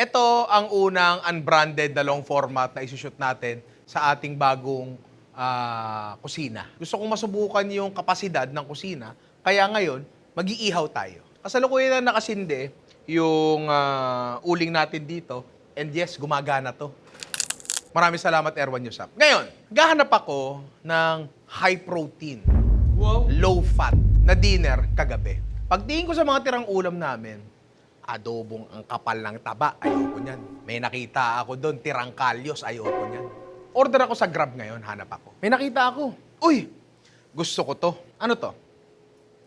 Ito ang unang unbranded na long format na isushoot natin sa ating bagong kusina. Gusto kong masubukan yung kapasidad ng kusina, kaya ngayon, mag-iihaw tayo. Kasalukuyan na nakasindi yung uling natin dito, and yes, gumagana to. Maraming salamat, Erwan Yusap. Ngayon, gahanap ako ng high protein, low fat na dinner kagabi. Pagtingin ko sa mga tirang ulam namin, adobong ang kapal ng taba, ayoko niyan. May nakita ako doon, tirang kalyos, ayoko niyan. Order ako sa Grab ngayon, hanap ako. May nakita ako. Uy, gusto ko to. Ano to?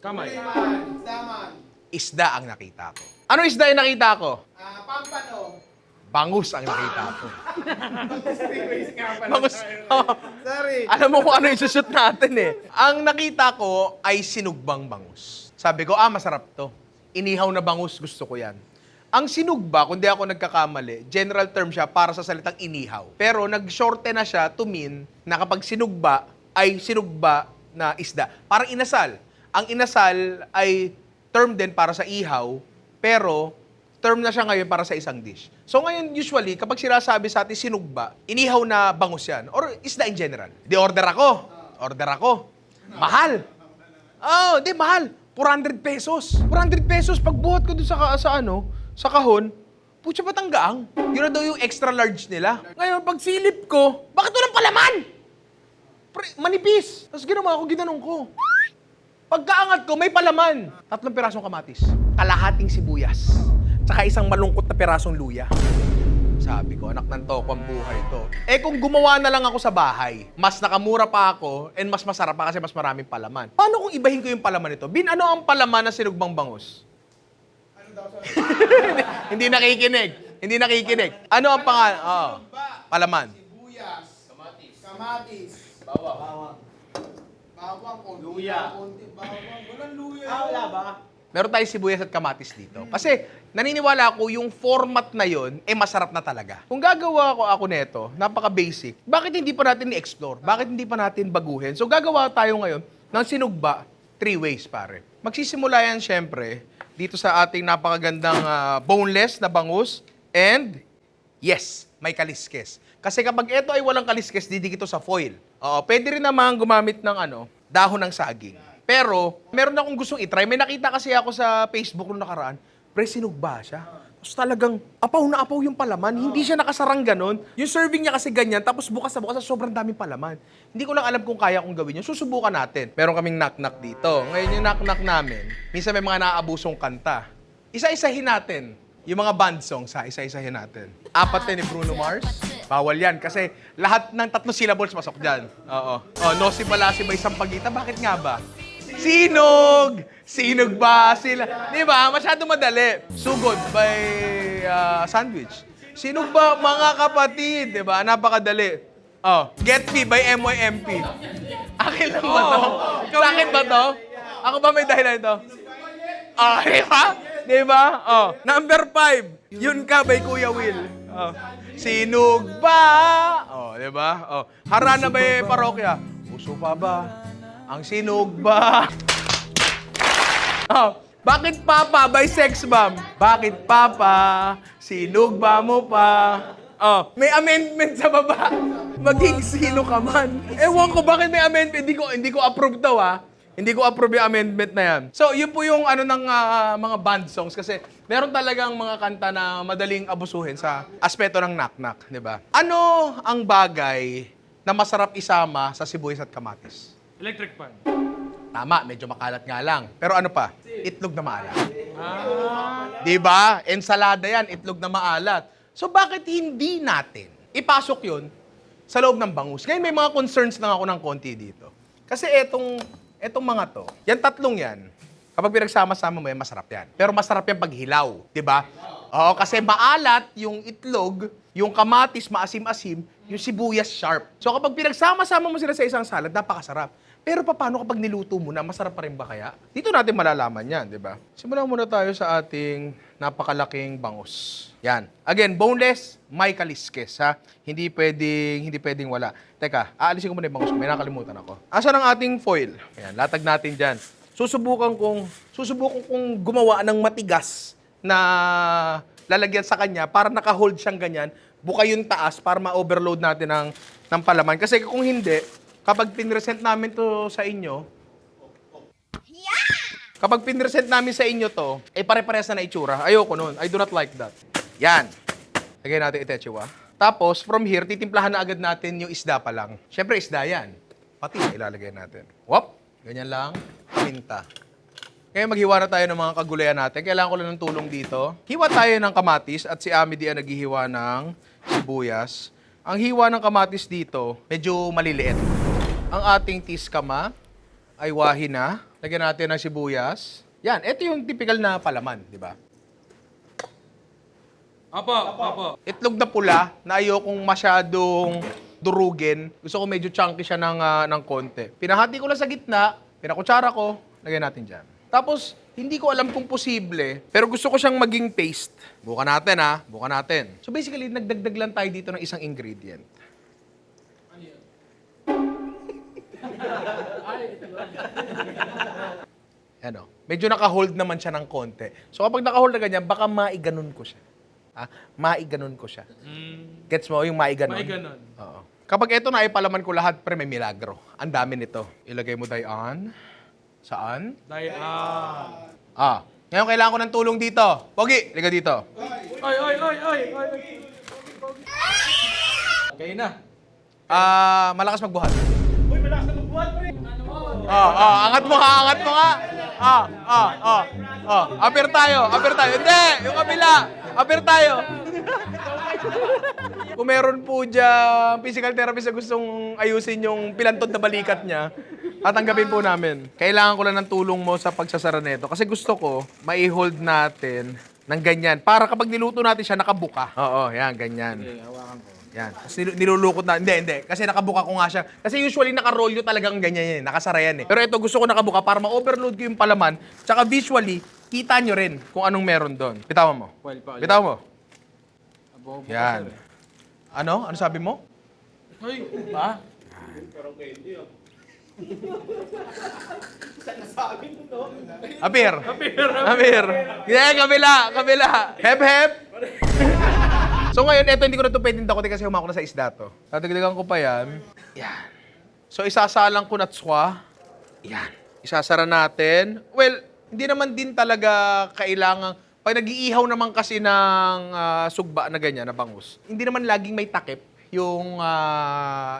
Kamay. Isda ang nakita ko. Ano isda yung nakita ko? Pampano. Bangus ang nakita ko. Bangus. Oh. Sorry. Alam mo kung ano yung sushoot natin eh. Ang nakita ko ay sinugbang bangus. Sabi ko, masarap to. Inihaw na bangus, gusto ko yan. Ang sinugba, kung di ako nagkakamali, general term siya para sa salitang inihaw. Pero nag-shorten na siya to mean na kapag sinugba, ay sinugba na isda. Parang inasal. Ang inasal ay term din para sa ihaw, pero term na siya ngayon para sa isang dish. So ngayon, usually, kapag sinasabi sa atin sinugba, inihaw na bangus yan. Or isda in general. Di order ako. Order ako. Mahal. Oh, di mahal. 400 pesos. 400 pesos pagbuhat ko dun sa kahon, putya ba't ang gaang? Yun na daw yung extra large nila. Ngayon, pag silip ko, bakit walang palaman? Manipis. Tapos ginawa ko, ginanong ko. Pagkaangat ko, may palaman. 3 pirasong kamatis. Kalahating sibuyas. Tsaka isang malungkot na pirasong luya. Sabi ko, anak ng toko ang buhay to. Eh kung gumawa na lang ako sa bahay, mas nakamura pa ako and mas masarap pa kasi mas maraming palaman. Paano kung ibahin ko yung palaman nito? Ano ang palaman na sinugbang bangus? Hindi nakikinig. Hindi nakikinig. Ano ang pangalan? Oh, palaman. Sibuyas. Kamatis. Bawang. Luya. Bawang. Walang luya. Wala ba? Meron tayong sibuyas at kamatis dito. Kasi naniniwala ako yung format na yon masarap na talaga. Kung gagawa ako nito, napaka-basic, bakit hindi pa natin i-explore? Bakit hindi pa natin baguhin? So gagawa tayo ngayon ng sinugba 3 ways, pare. Magsisimula yan, syempre, dito sa ating napakagandang boneless na bangus. And, yes, may kaliskes. Kasi kapag ito ay walang kaliskes, didikit ito sa foil. Oo, pwede rin naman gumamit ng dahon ng saging. Pero, meron akong gustong itry. May nakita kasi ako sa Facebook nung nakaraan, pre, sinugba siya. Tapos talagang apaw na apaw yung palaman. Hindi siya nakasarang ganon. Yung serving niya kasi ganyan, tapos bukas na bukas, sobrang daming palaman. Hindi ko lang alam kung kaya kong gawin yun. Susubukan natin. Meron kaming knock-knock dito. Ngayon yung knock-knock namin, minsan may mga naaabusong kanta. Isa-isahin natin. Yung mga band songs, isa-isahin natin. 4 ni Bruno Mars. Bawal yan kasi lahat ng 3 syllables pasok dyan. Oo. Oh, no si Malasi may sampagita. Bakit nga ba? Sinog! Sinog ba sila? Di ba? Masyado madali. Sugod by Sandwich. Sinog ba mga kapatid? Di ba? Napakadali. Oh, Get Me by MYMP. Akin lang ba to? Sa akin ba to? Ako ba may dahilan ito? Oh, di ba? Di ba? Oh, number 5. Yun ka by Kuya Will. Oh. Sinog ba? Oh, di ba? Oh, Harana by Parokya. Puso pa ba? Ang sinog ba? Oh, bakit Papa by Sex Bomb? Bakit Papa? Sinog ba mo pa? Oh, may amendment sa baba. Maging sino ka man. Ewan ko bakit may amendment. Hindi ko approve daw Hindi ko approve yung amendment na yan. So, yun po yung ng mga band songs kasi meron talagang mga kanta na madaling abusuhin sa aspeto ng knock-knock, di ba? Ano ang bagay na masarap isama sa sibuyas at kamatis? Electric pan. Tama, medyo makalat nga lang. Pero ano pa? Itlog na maalat. Di ba? Ensalada yan, itlog na maalat. So bakit hindi natin ipasok yun sa loob ng bangus? Ngayon may mga concerns lang ako ng konti dito. Kasi etong mga to, yan 3 yan, kapag pinagsama-sama mo yan, masarap yan. Pero masarap yan pag hilaw, di ba? Oo, kasi maalat yung itlog, yung kamatis maasim-asim, yung sibuyas sharp. So kapag pinagsama-sama mo sila sa isang salad, napakasarap. Pero paano kapag niluto mo na, masarap pa rin ba kaya? Dito natin malalaman yan, di ba? Simulan muna tayo sa ating napakalaking bangus. Yan. Again, boneless, may kaliskes, ha? Hindi pwedeng wala. Teka, aalisin ko muna yung bangus ko. May nakalimutan ako. Asan ang ating foil? Ayan, latag natin dyan. Susubukan kong gumawa ng matigas na lalagyan sa kanya para naka-hold siyang ganyan, buka yung taas para ma-overload natin ng palaman. Kasi kung hindi, kapag pinresent namin to sa inyo, to, pare-parehas na itsura. Ayoko nun. I do not like that. Yan. Lagyan natin itechiwa. Tapos, from here, titimplahan na agad natin yung isda pa lang. Siyempre, isda yan. Pati ilalagay natin. Wop! Ganyan lang. Paminta. Ngayon, maghiwa na tayo ng mga kagulayan natin. Kailangan ko lang ng tulong dito. Hiwa tayo ng kamatis at si Ami di ang naghihiwa ng sibuyas. Ang hiwa ng kamatis dito, medyo maliliit. Ang ating tiskama ay wahi na. Lagyan natin ng sibuyas. Yan, ito yung typical na palaman, di ba? Apo. Itlog na pula na ayokong masyadong durugin. Gusto ko medyo chunky siya ng konti. Pinahati ko lang sa gitna, pinakutsara ko, lagyan natin dyan. Tapos, hindi ko alam kung posible, pero gusto ko siyang maging paste. Bukan natin bukan natin. So basically, nagdagdag lang tayo dito ng isang ingredient. Ano? Medyo naka-hold naman siya ng konti. So kapag naka-hold na ganyan, baka maiganon ko siya. Maiganon ko siya. Gets mo yung maiganon? Maiganon. Oo. Kapag ito na ipalaman ko lahat, pre, may milagro. Ang dami nito. Ilagay mo dayan. Saan? Ngayon kailangan ko ng tulong dito. Pogi, liga dito. Oy. Okay na. Malakas magbuhat. Uy, malakas na magbuhat, pre. Angat mo nga. Apir tayo. Hindi, yung kabila. Apir tayo. Kung meron po dyan physical therapist na gustong ayusin yung pilantod na balikat niya, tatanggapin po namin. Kailangan ko lang ng tulong mo sa pagsasara nito. Kasi gusto ko, mai-hold natin ng ganyan. Para kapag niluto natin siya, nakabuka. Oo, yan, ganyan. Okay, hawakan ko. Yan. Tapos nilulukot na. Hindi. Kasi nakabuka ko nga siya. Kasi usually nakarolyo talagang ganyan yan. Nakasara yan eh. Pero ito gusto ko nakabuka para ma-overload ko yung palaman. Tsaka visually, kita nyo rin kung anong meron doon. Bitawan mo. Well pa. Bitawan mo. Abo pa, Yan. sir. Ano? Ano sabi mo? Hoy, ba? Apir. Yeah, kabila. Hep. So ngayon, eto hindi ko na ito pwedeng dakotin kasi humako na sa isda to. Tatagdagan ko pa yan. Yan. So isasalang ko na tswa. Yan. Isasara natin. Well, hindi naman din talaga kailangan. Pag nag-iihaw naman kasi ng sugba na ganyan, na bangus, hindi naman laging may takip yung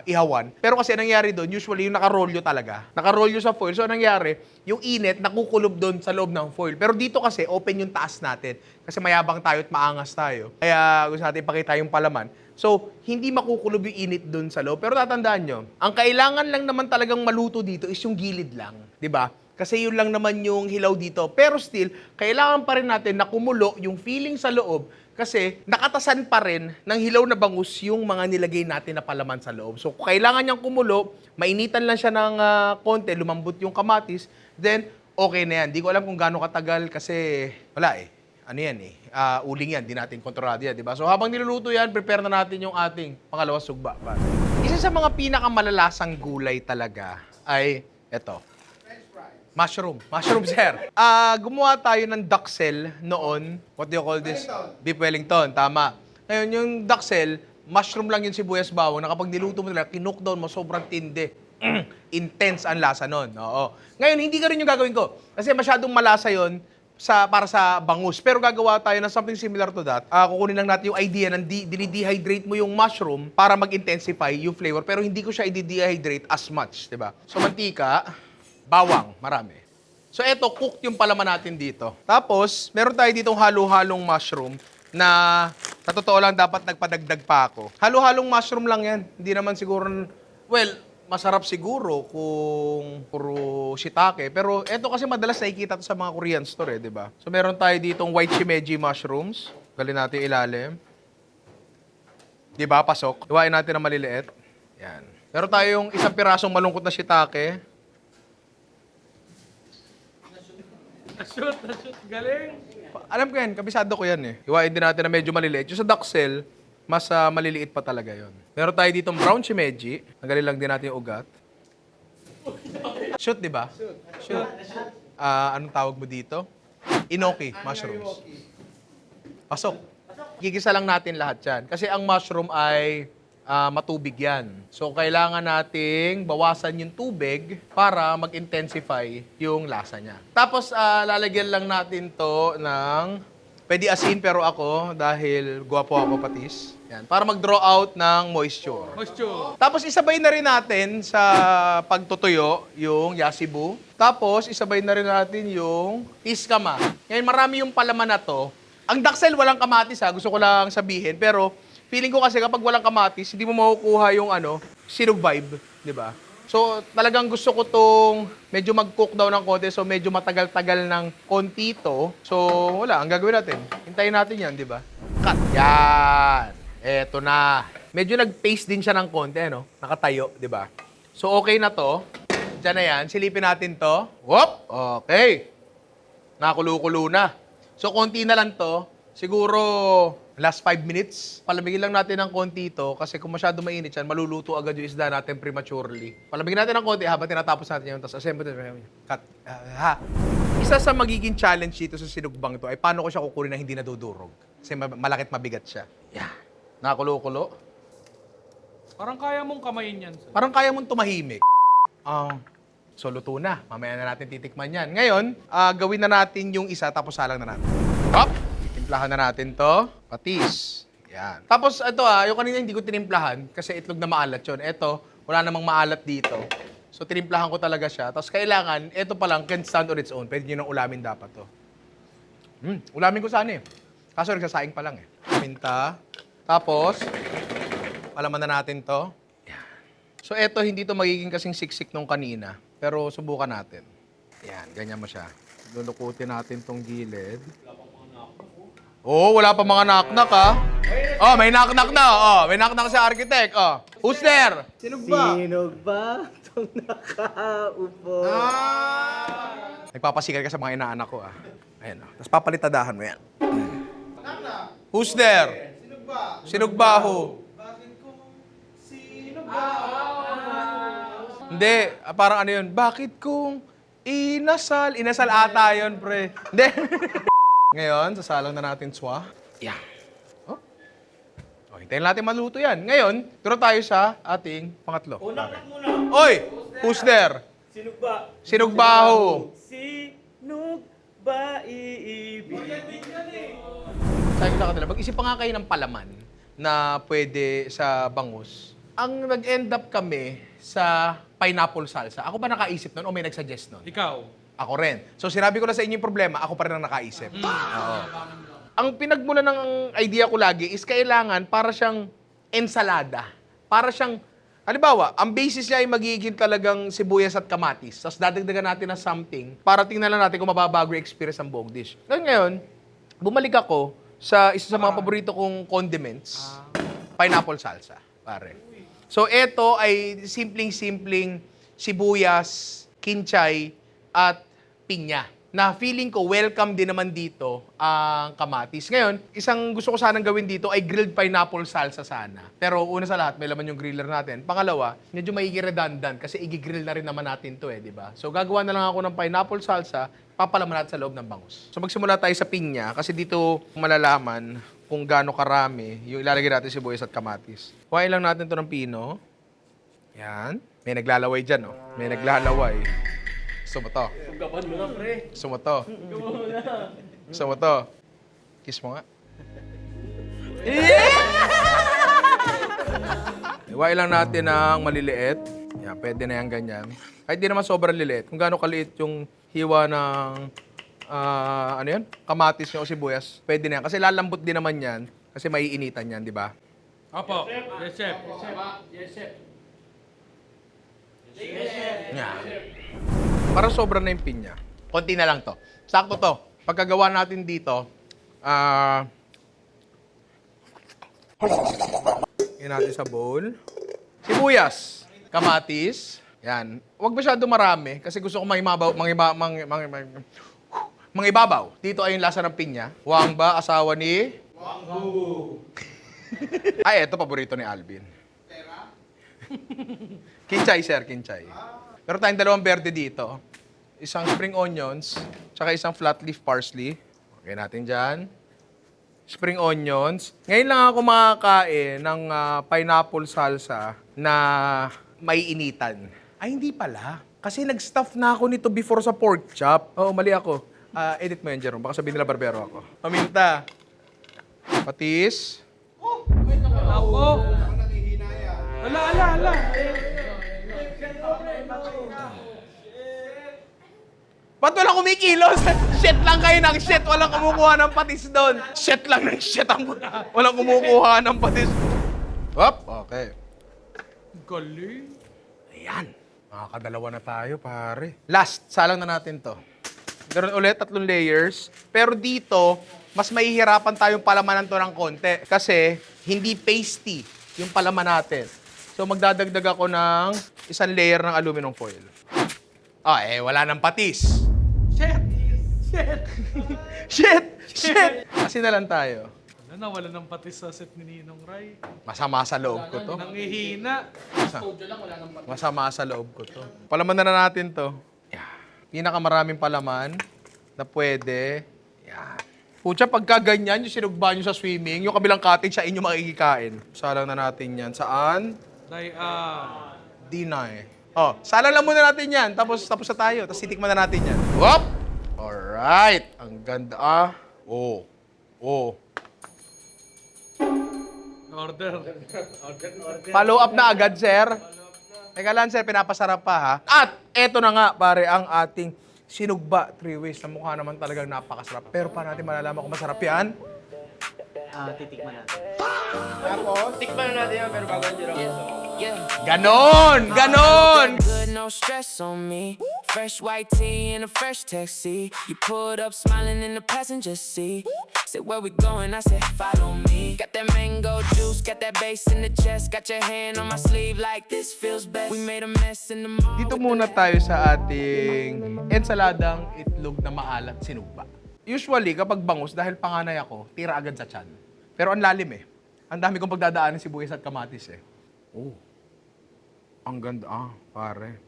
ihawan. Pero kasi nangyari doon, usually yung nakarolyo talaga. Nakarolyo sa foil. So nangyari, yung init nakukulob doon sa loob ng foil. Pero dito kasi, open yung taas natin. Kasi mayabang tayo at maangas tayo. Kaya gusto natin ipakita yung palaman. So, hindi makukulob yung init doon sa loob. Pero tatandaan nyo, ang kailangan lang naman talagang maluto dito is yung gilid lang. 'Di ba? Kasi yun lang naman yung hilaw dito. Pero still, kailangan pa rin natin na kumulo yung feeling sa loob kasi nakatasan pa rin ng hilaw na bangus yung mga nilagay natin na palaman sa loob. So, kung kailangan niyang kumulo, mainitan lang siya ng konti, lumambot yung kamatis, then okay na yan. Di ko alam kung gaano katagal kasi wala eh. Ano yan eh, uling yan, di natin kontrolado yan, di ba? So habang niluluto yan, prepare na natin yung ating pangalawang sugba. Isa sa mga pinakamalalasang gulay talaga ay eto. Mushroom, sir. Gumawa tayo ng duxel noon. What do you call this? Beef Wellington, tama. Ngayon, yung duxel, mushroom lang yung sibuyas bawang na kapag niluto mo nila, kinook down mo, sobrang tindi. Intense ang lasa nun. Oo. Ngayon, hindi ka rin yung gagawin ko. Kasi masyadong malasa yon para sa bangus. Pero gagawa tayo ng something similar to that. Kukunin lang natin yung idea na dinidehydrate mo yung mushroom para mag-intensify yung flavor. Pero hindi ko siya i-dehydrate as much, di ba? So, mantika, bawang, marami. So, eto, cooked yung palaman natin dito. Tapos, meron tayo ditong halo-halong mushroom na sa totoo lang dapat nagpadagdag pa ako. Halo-halong mushroom lang yan. Hindi naman siguro, well, masarap siguro kung puro shiitake. Pero eto kasi madalas nakikita to sa mga Korean store di ba? So, meron tayo ditong white shimeji mushrooms. Galin natin ilalim. Di ba? Pasok. Iwain natin na maliliit. Yan. Meron tayong isang pirasong malungkot na shiitake. Na-shoot. Galing. Alam ko yan, kabisado ko yan eh. Iwain din natin na medyo maliliit. Yung sa duxel, mas maliliit pa talaga yon. Meron tayo ditong brown shimeji. Tanggalin lang din natin yung ugat. Shoot, di ba? Shoot. Anong tawag mo dito? Inoki mushrooms. Pasok. Gigisa lang natin lahat yan. Kasi ang mushroom ay matubig yan. So, kailangan nating bawasan yung tubig para mag-intensify yung lasa niya. Tapos, lalagyan lang natin to ng... Pwede asin, pero ako, dahil guwapo ako patis. Yan, para mag-draw out ng moisture. Moisture. Tapos, isabay na rin natin sa pagtutuyo yung yasibu. Tapos, isabay na rin natin yung iskama. Ngayon, marami yung palaman na to. Ang daksel, walang kamatis ha. Gusto ko lang sabihin. Pero, feeling ko kasi kapag walang kamatis, hindi mo makukuha yung sinog vibe, di ba? So, talagang gusto ko tong medyo mag-cook daw ng konti. So, medyo matagal-tagal ng konti to. So, wala. Ang gagawin natin, hintayin natin yan, di ba? Cut. Yan. Eto na. Medyo nag-paste din siya ng konti, Nakatayo, di ba? So, okay na to. Diyan na yan. Silipin natin to. Whoop! Okay. Nakulo-kulo na. So, konti na lang to. Siguro, last 5 minutes. Palamigin lang natin ng konti ito kasi kung masyado mainit yan, maluluto agad yung isda natin prematurely. Palamigin natin ng konti habang tinatapos natin yung tapos assemble. Cut. Isa sa magiging challenge dito sa sinugbang to ay paano ko siya kukunin na hindi nadudurog. Kasi malakit mabigat siya. Yeah. Nakulo-kulo. Parang kaya mong kamayin yan, sir. Parang kaya mong tumahimik. So, luto na. Mamaya na natin titikman yan. Ngayon, gawin na natin yung isa tapos salang na natin. Hop! Timplahan na natin to. Patis. Yan. Tapos ito yung kanina hindi ko tinimplahan kasi itlog na maalat yun. Ito, wala namang maalat dito. So tinimplahan ko talaga siya. Tapos kailangan, ito pa lang, can stand on its own. Pwede nyo nang ulamin dapat to. Ulamin ko sana Kaso nagsasaing pa lang Minta. Tapos, palaman na natin to. Yan. So ito, hindi to magiging kasing siksik nung kanina. Pero subukan natin. Yan, ganyan mo siya. Lulukutin natin tong gilid. Wala pa mga knock-knock may knock-knock na. May knock-knock sa architect. Who's there? Sinog ba itong nakaupo? Nagpapasikat ka sa mga inaanak ko Ayan Tapos papalitadahan mo yan. Who's there? Sinog ba ho? Bakit kung sinog ba? Hindi, parang yun. Bakit kung inasal? Inasal ata yun, pre. Hindi. Ngayon, sasalang na natin swa. Yan. Hintayin natin maluto yan. Ngayon, turo tayo sa ating pangatlo. Una muna. Oy! Who's there? Sinog ba? Sinog ba ho? Sinog ba iibig? Sabi ko sa kanila, mag-isip pa nga kayo ng palaman na pwede sa bangus. Ang nag-end up kami sa pineapple salsa. Ako ba nakaisip nun o may nagsuggest nun? Ikaw. Ako rin. So sinabi ko na sa inyo yung problema, ako pa rin ang nakaisip. Oo. Ang pinagmula ng idea ko lagi is kailangan para siyang ensalada. Para siyang, halimbawa, ang basis niya ay magiging talagang sibuyas at kamatis. Tapos dadagdagan natin na something para tingnan lang natin kung mababago yung experience ng buong dish. Ngayon, bumalik ako sa isa sa mga paborito kong condiments, pineapple salsa, pare. So ito ay simpleng-simpleng sibuyas, kinchay, at pinya. Na feeling ko, welcome din naman dito ang kamatis. Ngayon, isang gusto ko sanang gawin dito ay grilled pineapple salsa sana. Pero una sa lahat, may laman yung griller natin. Pangalawa, medyo magiging redundant kasi i-grill na rin naman natin to di ba? So gagawa na lang ako ng pineapple salsa, papalaman natin sa loob ng bangus. So magsimula tayo sa pinya kasi dito malalaman kung gaano karami yung ilalagay natin sibuyas at kamatis. Kuhain lang natin to ng pino. Yan. May naglalaway dyan, May naglalaway. Gusto mo to? Sugapan mo na, pre. Gusto mo to? Gusto mo to? Kiss mo nga. Iwain lang natin ng maliliit. Yan, pwede na yan ganyan. Kahit di naman sobrang liliit. Kung gaano kaliit yung hiwa ng kamatis o sibuyas, pwede na yan. Kasi lalambot din naman yan. Kasi maiinitan yan, di ba? Opo. Yes, chef. Yan. Para sobra na yung pinya. Konti na lang to. Sakto to. Pagkagawa natin dito, yan natin sa bowl. Sibuyas, kamatis, yan. Huwag masyado marami kasi gusto ko mangibabaw. Dito ay yung lasa ng pinya. Wang ba, asawa ni? Wanghu. Ay, eto paborito ni Alvin. Pera? Kinchay, sir, kinchay. Meron tayong dalawang berde dito. Isang spring onions, tsaka isang flat leaf parsley. Okay natin dyan. spring onions. Ngayon lang ako makakain ng pineapple salsa na may initan. Ay, hindi pala. Kasi nag-stuff na ako nito before sa pork chop. Oo, mali ako. Edit mo yan, Jerome. Baka sabihin nila barbero ako. Paminta. Patis. Ako. Ala. Ba't walang kumikilos? Shit lang kayo ng shit. Walang kumukuha ng patis doon. Shit lang ng shit ang walang kumukuha ng patis. Hop, okay. Galing. Ayan. Makakadalawa na tayo, pare. Last, salang na natin to. Meron ulit, 3 layers. Pero dito, mas mahihirapan tayong palamanan to ng konti. Kasi, hindi pasty yung palaman natin. So, magdadagdag ako ng 1 layer ng aluminum foil. Wala nang patis. Shit! Kasi na lang tayo. Wala ng patis sa set ni Ninong Ray. Masama sa loob ko to. Nangihina. Masama sa loob ko to. Palaman na natin to. Yeah. Pinakamaraming palaman na pwede. Yan. Pucha, pagka ganyan, yung sinugba nyo sa swimming, yung kabilang cottage sa inyo makikikain. Salang na natin yan. Saan? Dayan. Dinay. Salang lang muna natin yan. Tapos na tayo. Tapos titikman na natin yan. Whoop! Alright. Ang ganda. Order. Follow up na agad, sir. Teka lang, sir. Pinapasarap pa, ha? At eto na nga, pare, ang ating sinugba 3 ways na mukha naman talagang napakasarap. Pero pa natin malalaman kung masarap yan? Titikman natin. Tikman na natin yan, pero bago ang Jerome. Ganon! Good, no stress on me. Fresh white tee and a fresh taxi. You pulled up smiling in the passenger seat. Said, where we going? I said, follow me. Got that mango juice, got that bass in the chest. Got your hand on my sleeve like this feels best. We made a mess in the mall. Dito muna tayo sa ating ensaladang itlog na maalat sinugba. Usually, kapag bangus, dahil panganay ako, tira agad sa tiyan. Pero ang lalim eh. Ang dami kong pagdadaanin sibuyas at kamatis eh. Ang ganda. Pare.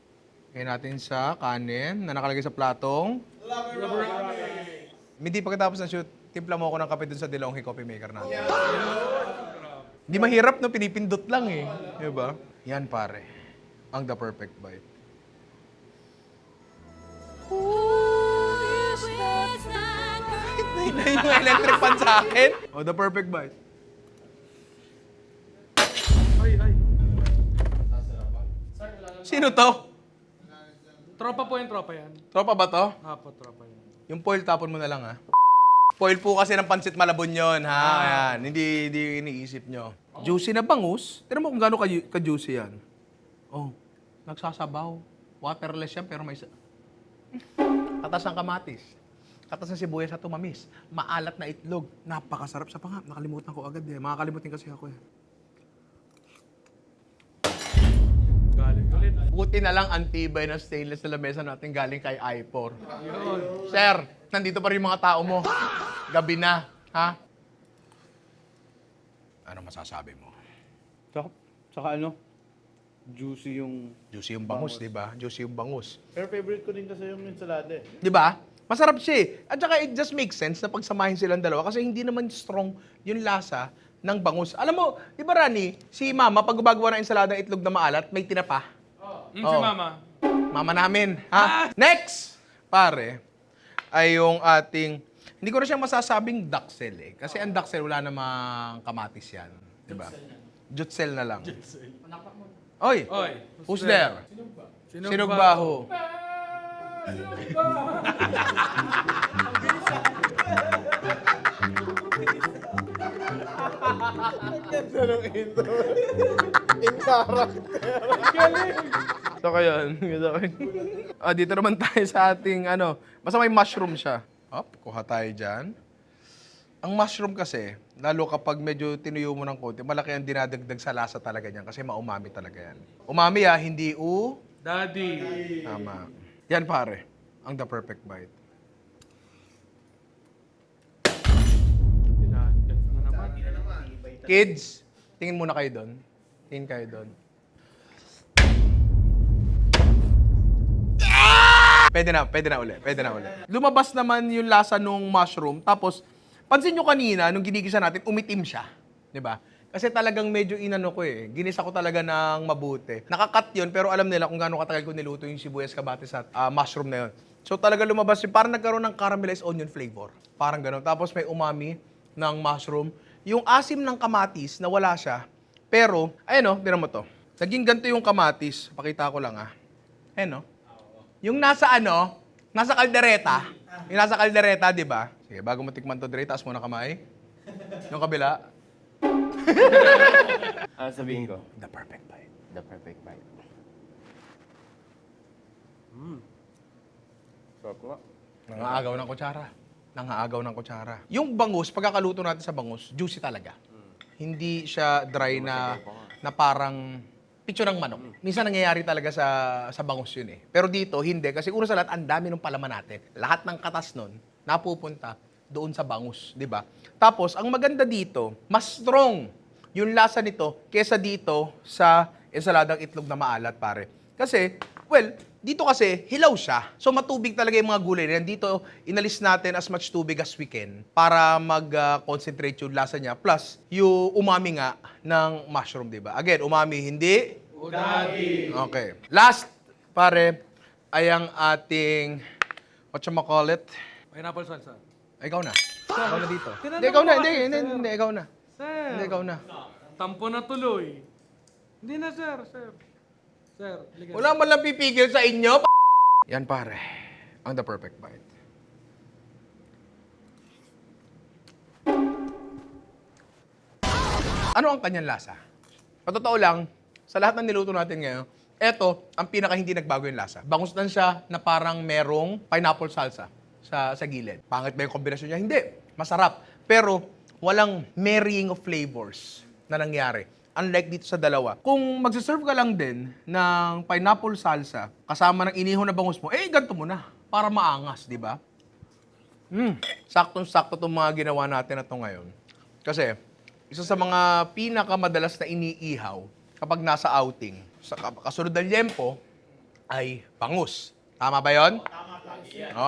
Kaya natin sa kanin na nakalagay sa platong. Hindi pagkatapos ng shoot, timpla mo ako ng kape dun sa DeLonghi coffee maker natin. Hindi mahirap, no? Pinipindot lang eh. Diba? Yan, pare. Ang the perfect bite. Hinay yung electric fan sa akin. The perfect bite. Ay. Sino to? Tropa po yung tropa yan. Tropa ba to? Apo, tropa yan. Yung foil tapon mo na lang, ha? Foil po kasi ng pansit Malabon yun, ha? Ayan. Hindi iniisip nyo. Juicy na bangus. Tignan mo kung gaano ka-juicy yan. Nagsasabaw. Waterless yan, pero may... Katas ng kamatis. Katas ng sibuyas at tumamis. Maalat na itlog. Napakasarap sa panga. Nakalimutan ko agad eh. Makakalimutin kasi ako eh. Galing ulit. Buti na lang antibay na stainless na lamesa natin galing kay i4. Yun. Sir, nandito pa rin yung mga tao mo. Gabi na, ha? Ano masasabi mo? Saka juicy yung... Juicy yung bangus, di ba? Juicy yung bangus. Pero favorite ko din kasi yung ensalada eh. Di ba? Masarap siya eh. At saka it just makes sense na pagsamahin silang dalawa kasi hindi naman strong yung lasa ng bangus. Alam mo, di ba Rani, si Mama, pag gumagawa ng ensaladang itlog na maalat, may tinapa. Si Oh. Mama. Mama namin, ha? Next! Pare, ay yung ating, hindi ko na siya masasabing duxel eh. Kasi ang duxel, wala namang kamatis yan. Di ba? Jutzel na lang. Oy! Oy. Who's there? Sinugbaho. So kayo, dito naman tayo sa ating basta may mushroom siya. Kuha tayo dyan. Ang mushroom kasi, lalo kapag medyo tinuyo mo ng konti, malaki ang dinadagdag sa lasa talaga niyan kasi maumami talaga yan. Umami hindi Daddy. Tama. Yan pare, ang the perfect bite. Dinadagdag na naman. Kids, tingin muna kayo doon. Tingin kayo doon. Pwede na uli. Lumabas naman yung lasa nung mushroom, tapos Pansin nyo kanina, nung ginigisa natin, umitim siya. Di ba? Kasi talagang medyo inano ko eh. Ginisa ko talaga ng mabuti. Nakakat yun, pero alam nila kung gaano katagal ko niluto yung sibuyas, kamatis at mushroom na yun. So talaga lumabas yun. Parang nagkaroon ng caramelized onion flavor. Parang gano'n. Tapos may umami ng mushroom. Yung asim ng kamatis, nawala siya. Pero, ayun o, tinan mo to. Naging ganito yung kamatis. Pakita ko lang Ayun o. Yung nasa nasa kaldereta. Yung nasa kaldereta, di ba? Sige, bago mo tikman to, Dre, taas mo na kamay. Yung kabila. Sabihin ko. The perfect bite. The perfect bite. Sarap nga. Nangaagaw ng kutsara. Nangaagaw ng kutsara. Yung bangus, pagkakaluto natin sa bangus, juicy talaga. Hindi siya dry na parang picture ng manok. Minsan nangyayari talaga sa bangus yun eh. Pero dito, hindi. Kasi una sa lahat, ang dami ng palaman natin. Lahat ng katas nun, napupunta doon sa bangus, di ba? Tapos, ang maganda dito, mas strong yung lasa nito kesa dito sa ensaladang itlog na maalat, pare. Kasi, well, dito kasi, hilaw siya. So, matubig talaga yung mga gulay. And dito, inalis natin as much tubig as we can para mag-concentrate yung lasa niya. Plus, yung umami nga ng mushroom, di ba? Again, umami, hindi? Daddy. Okay. Last, pare, ay ang ating, whatchamacallit? Pineapple salsa. Ikaw na. Ikaw na dito. Tinanong Hindi, ikaw na. mo Hindi, kasi, hindi, sir. hindi, ikaw na. Sir. Hindi, ikaw na. Tampo na tuloy. Hindi na, sir. Sir, liga. Wala man lang pipigil sa inyo. Yan, pare. Ang the perfect bite. Ano ang kanyang lasa? Patotoo lang, sa lahat ng niluto natin ngayon, eto, ang pinaka hindi nagbago yung lasa. Bangus lang siya na parang merong pineapple salsa sa gilid. Pangit ba yung kombinasyon niya? Hindi. Masarap. Pero walang marrying of flavors na nangyari. Unlike dito sa dalawa. Kung magsaserve ka lang din ng pineapple salsa kasama ng inihaw na bangus mo, eh, ganito mo na. Para maangas, di ba? Saktong-sakto itong mga ginawa natin na ito ngayon. Kasi, isa sa mga pinakamadalas na iniihaw kapag nasa outing, sa kasunod ng liyempo, ay bangus. Tama ba yon? Tama.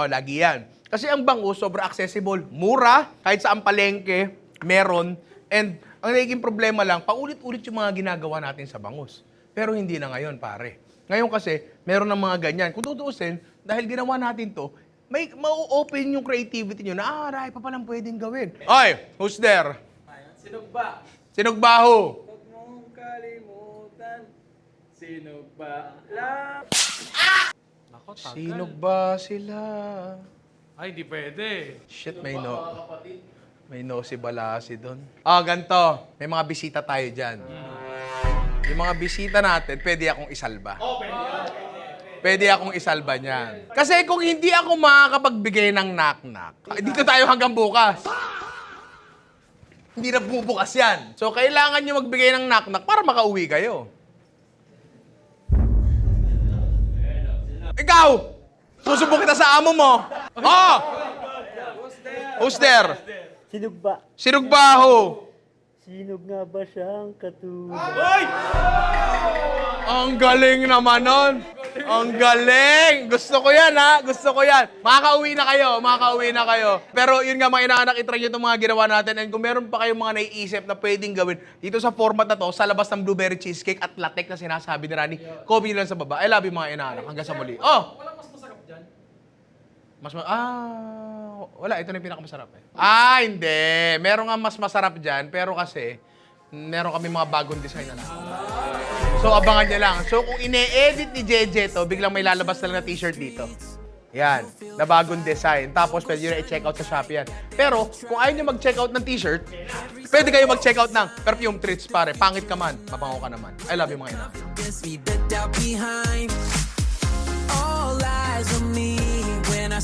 Lagi yan. Kasi ang bangus, sobra accessible. Mura, kahit sa palengke, meron. And ang nagiging problema lang, paulit-ulit yung mga ginagawa natin sa bangus. Pero hindi na ngayon, pare. Ngayon kasi, meron ng mga ganyan. Kung tutuusin, dahil ginawa natin to, may mau-open yung creativity nyo na, marami pa palang pwedeng gawin. Oy, who's there? Sinugba. Sinugbaho. Huwag mong kalimutan. Sinugba lang. Nako, tagal. Sino ba sila? Ay, di pwede. Shit, may no si Balasi doon. Ganto. May mga bisita tayo dyan. Yung mga bisita natin, pwede akong isalba. Pwede akong isalba niyan. Kasi kung hindi ako makakapagbigay ng knock-knock, dito tayo hanggang bukas. Hindi na bubukas yan. So, kailangan nyo magbigay ng knock-knock para makauwi kayo. Ikaw! Susubok kita sa amo mo! Oh! Who's there? Sinugba. Sinugbaho! Sinug nga ba siyang katulad? Ang galing naman nun. Ang galing. Gusto ko yan, ha? Gusto ko yan. Makakauwi na kayo. Makakauwi na kayo. Pero yun nga, mga inaanak, itry nyo itong mga ginawa natin. And kung meron pa kayong mga naiisip na pwedeng gawin dito sa format na to, sa labas ng blueberry cheesecake at latek na sinasabi ni Rani, comment nyo lang sa baba. I love you, mga inaanak. Hanggang sa muli. Oh! Wala mas masarap dyan? Wala. Ito na yung pinakamasarap eh. Hindi. Meron nga mas masarap dyan. Pero kasi, meron kami mga bagong design na lang. So, abangan niya lang. So, kung ine-edit ni JJ to, biglang may lalabas na t-shirt dito. Yan. Na bagong design. Tapos, pwede nyo na i-check out sa Shopee yan. Pero, kung ayaw nyo mag-check out ng t-shirt, pwede kayo mag-check out ng perfume treats, pare. Pangit ka man, mabango ka naman. I love you, mga ina. Leave the doubt behind. All eyes on me.